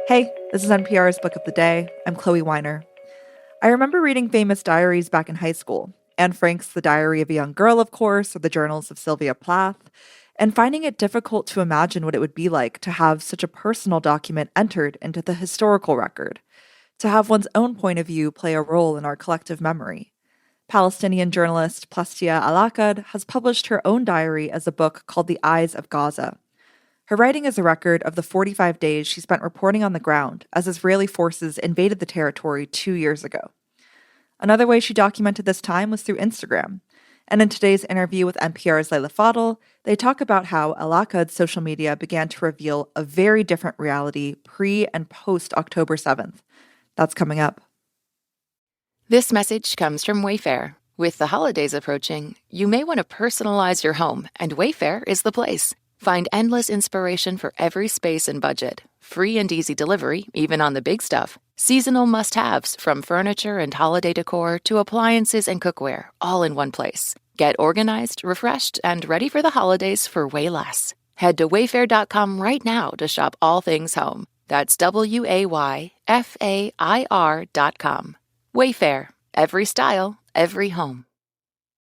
Hey, this is NPR's Book of the Day. I'm Chloe Weiner. I remember reading famous diaries back in high school. Anne Frank's The Diary of a Young Girl, of course, or the journals of Sylvia Plath, and finding it difficult to imagine what it would be like to have such a personal document entered into the historical record, to have one's own point of view play a role in our collective memory. Palestinian journalist Plestia Alaqad has published her own diary as a book called The Eyes of Gaza. Her writing is a record of the 45 days she spent reporting on the ground as Israeli forces invaded the territory 2 years ago. Another way she documented this time was through Instagram. And in today's interview with NPR's Lelia Fadel, they talk about how Alaqad's social media began to reveal a very different reality pre and post October 7th. That's coming up. This message comes from Wayfair. With the holidays approaching, you may want to personalize your home, and Wayfair is the place. Find endless inspiration for every space and budget. Free and easy delivery, even on the big stuff. Seasonal must-haves, from furniture and holiday decor to appliances and cookware, all in one place. Get organized, refreshed, and ready for the holidays for way less. Head to wayfair.com right now to shop all things home. That's WAYFAIR.com. Wayfair. Every style, every home.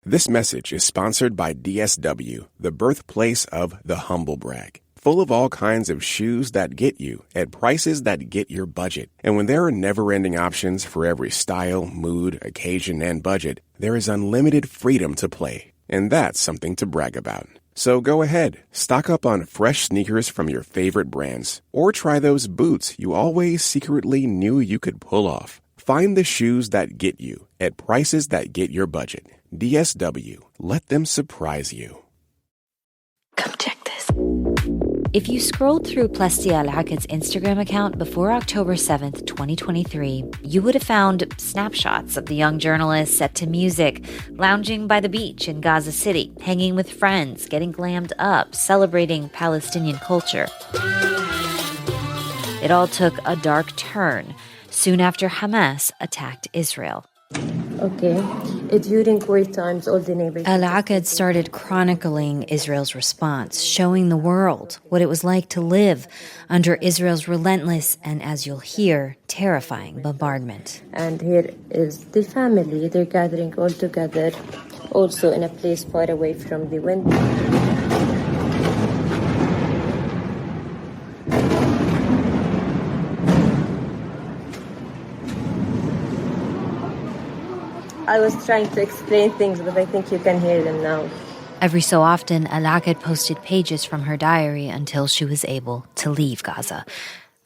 This message is sponsored by DSW, the birthplace of the humble brag. Full of all kinds of shoes that get you at prices that get your budget. And when there are never-ending options for every style, mood, occasion, and budget, there is unlimited freedom to play. And that's something to brag about. So go ahead, stock up on fresh sneakers from your favorite brands. Or try those boots you always secretly knew you could pull off. Find the shoes that get you at prices that get your budget. DSW. Let them surprise you. Come check this. If you scrolled through Plestia Alaqad's Instagram account before October 7th, 2023, you would have found snapshots of the young journalist set to music, lounging by the beach in Gaza City, hanging with friends, getting glammed up, celebrating Palestinian culture. It all took a dark turn soon after Hamas attacked Israel. Okay. During war times, all the neighbors... Alaqad started chronicling Israel's response, showing the world what it was like to live under Israel's relentless and, as you'll hear, terrifying bombardment. And here is the family. They're gathering all together, also in a place far away from the wind. I was trying to explain things, but I think you can hear them now. Every so often, Alaqad posted pages from her diary until she was able to leave Gaza.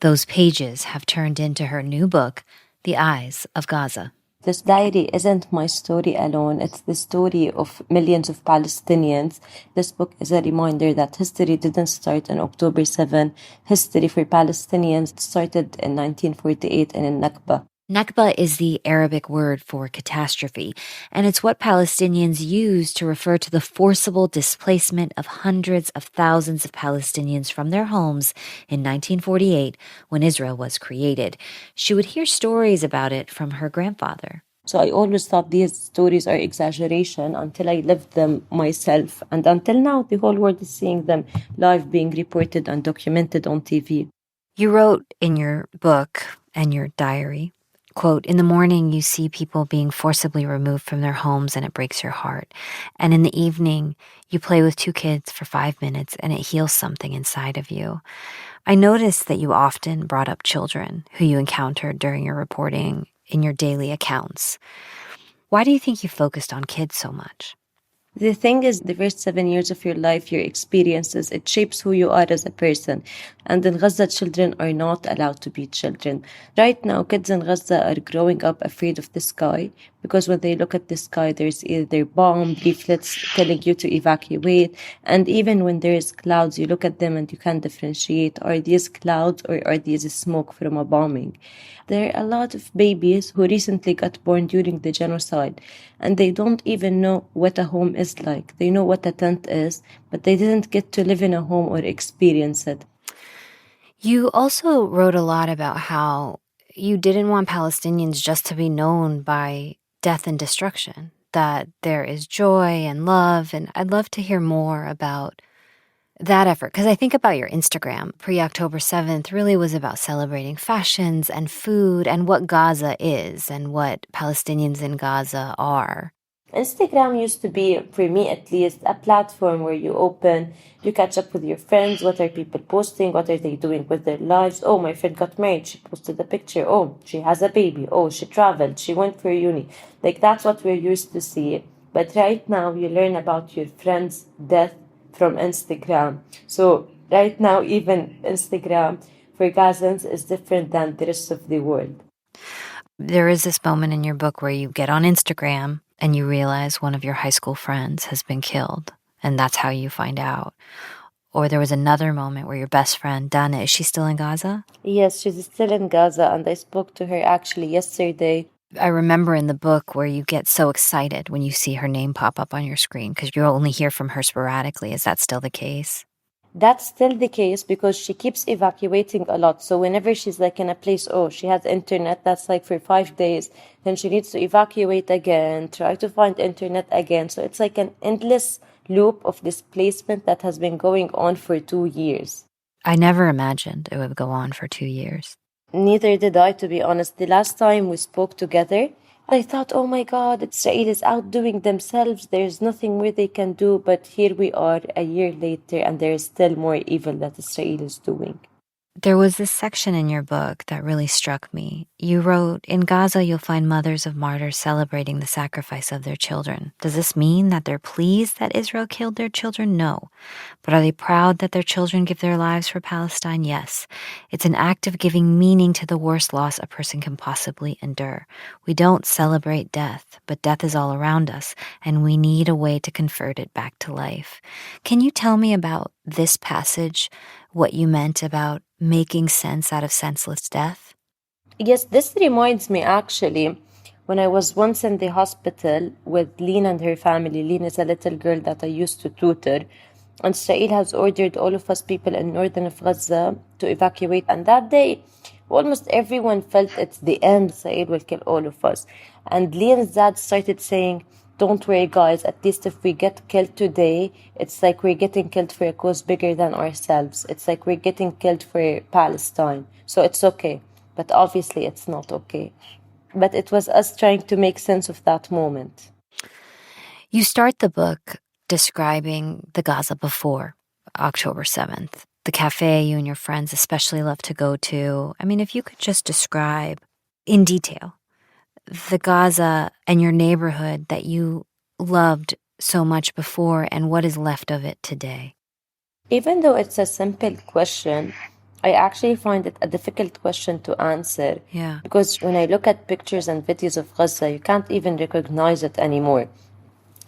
Those pages have turned into her new book, The Eyes of Gaza. This diary isn't my story alone. It's the story of millions of Palestinians. This book is a reminder that history didn't start on October 7. History for Palestinians started in 1948 and in Nakba. Nakba is the Arabic word for catastrophe, and it's what Palestinians use to refer to the forcible displacement of hundreds of thousands of Palestinians from their homes in 1948 when Israel was created. She would hear stories about it from her grandfather. So I always thought these stories are exaggeration until I lived them myself. And until now, the whole world is seeing them live, being reported and documented on TV. You wrote in your book and your diary, quote, "In the morning, you see people being forcibly removed from their homes and it breaks your heart. And in the evening, you play with two kids for 5 minutes and it heals something inside of you." I noticed that you often brought up children who you encountered during your reporting in your daily accounts. Why do you think you focused on kids so much? The thing is, the first 7 years of your life, your experiences, it shapes who you are as a person. And in Gaza, children are not allowed to be children. Right now, kids in Gaza are growing up afraid of the sky because when they look at the sky, there's either bomb leaflets telling you to evacuate. And even when there's clouds, you look at them and you can't differentiate. Are these clouds or are these smoke from a bombing? There are a lot of babies who recently got born during the genocide, and they don't even know what a home is like. They know what a tent is, but they didn't get to live in a home or experience it. You also wrote a lot about how you didn't want Palestinians just to be known by death and destruction, that there is joy and love, and I'd love to hear more about That effort, because I think about your Instagram, pre-October 7th really was about celebrating fashions and food and what Gaza is and what Palestinians in Gaza are. Instagram used to be, for me at least, a platform where you open, you catch up with your friends. What are people posting? What are they doing with their lives? Oh, my friend got married. She posted a picture. Oh, she has a baby. Oh, she traveled. She went for uni. Like, that's what we're used to see. But right now, you learn about your friend's death from Instagram. So right now, even Instagram for Gazans is different than the rest of the world. There is this moment in your book where you get on Instagram and you realize one of your high school friends has been killed, and that's how you find out. Or there was another moment where your best friend, Dana, is she still in Gaza? Yes, she's still in Gaza, and I spoke to her actually yesterday. I remember in the book where you get so excited when you see her name pop up on your screen because you only hear from her sporadically. Is that still the case? That's still the case because she keeps evacuating a lot. So whenever she's like in a place, oh, she has internet, that's like for 5 days. Then she needs to evacuate again, try to find internet again. So it's like an endless loop of displacement that has been going on for 2 years. I never imagined it would go on for 2 years. Neither did I, to be honest. The last time we spoke together, I thought, oh my God, Israel is outdoing themselves. There's nothing more they can do. But here we are a year later, and there is still more evil that Israel is doing. There was this section in your book that really struck me. You wrote, in Gaza, you'll find mothers of martyrs celebrating the sacrifice of their children. Does this mean that they're pleased that Israel killed their children? No. But are they proud that their children give their lives for Palestine? Yes. It's an act of giving meaning to the worst loss a person can possibly endure. We don't celebrate death, but death is all around us, and we need a way to convert it back to life. Can you tell me about this passage, what you meant about making sense out of senseless death? Yes, this reminds me actually, when I was once in the hospital with Lynn and her family. Lynn is a little girl that I used to tutor. And Israel has ordered all of us people in northern of Gaza to evacuate. And that day, almost everyone felt it's the end. Israel will kill all of us. And Lynn's dad started saying, don't worry, guys. At least if we get killed today, it's like we're getting killed for a cause bigger than ourselves. It's like we're getting killed for Palestine. So it's okay. But obviously, it's not okay. But it was us trying to make sense of that moment. You start the book describing the Gaza before October 7th, the cafe you and your friends especially love to go to. I mean, if you could just describe in detail the Gaza and your neighborhood that you loved so much before and what is left of it today. Even though it's a simple question, I actually find it a difficult question to answer. Yeah. Because when I look at pictures and videos of Gaza, you can't even recognize it anymore.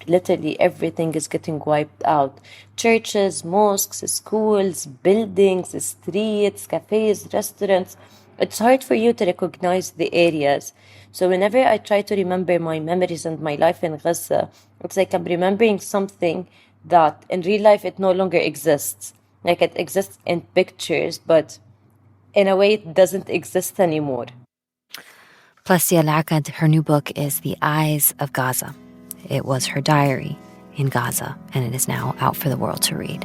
Literally everything is getting wiped out. Churches, mosques, schools, buildings, streets, cafes, restaurants. It's hard for you to recognize the areas. So whenever I try to remember my memories and my life in Gaza, it's like I'm remembering something that in real life it no longer exists. Like it exists in pictures, but in a way it doesn't exist anymore. Plestia Alaqad, her new book is The Eyes of Gaza. It was her diary in Gaza, and it is now out for the world to read.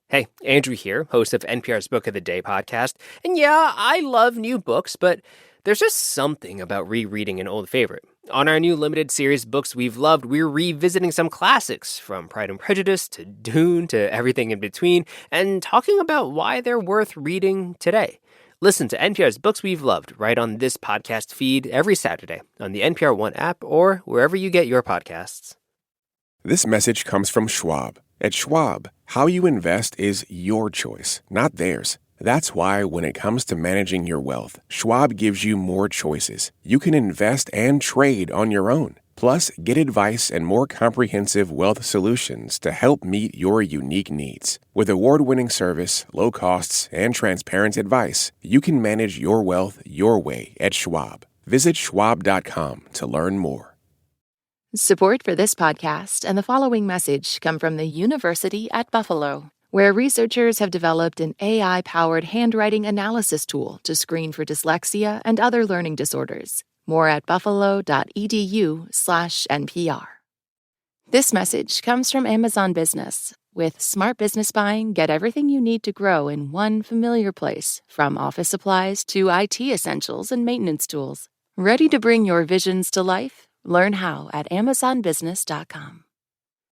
Hey, Andrew here, host of NPR's Book of the Day podcast. And yeah, I love new books, but there's just something about rereading an old favorite. On our new limited series, Books We've Loved, we're revisiting some classics, from Pride and Prejudice to Dune to everything in between, and talking about why they're worth reading today. Listen to NPR's Books We've Loved right on this podcast feed every Saturday on the NPR One app or wherever you get your podcasts. This message comes from Schwab. At Schwab, how you invest is your choice, not theirs. That's why when it comes to managing your wealth, Schwab gives you more choices. You can invest and trade on your own. Plus, get advice and more comprehensive wealth solutions to help meet your unique needs. With award-winning service, low costs, and transparent advice, you can manage your wealth your way at Schwab. Visit schwab.com to learn more. Support for this podcast and the following message come from the University at Buffalo, where researchers have developed an AI-powered handwriting analysis tool to screen for dyslexia and other learning disorders. More at buffalo.edu/NPR. This message comes from Amazon Business. With smart business buying, get everything you need to grow in one familiar place, from office supplies to IT essentials and maintenance tools. Ready to bring your visions to life? Learn how at amazonbusiness.com.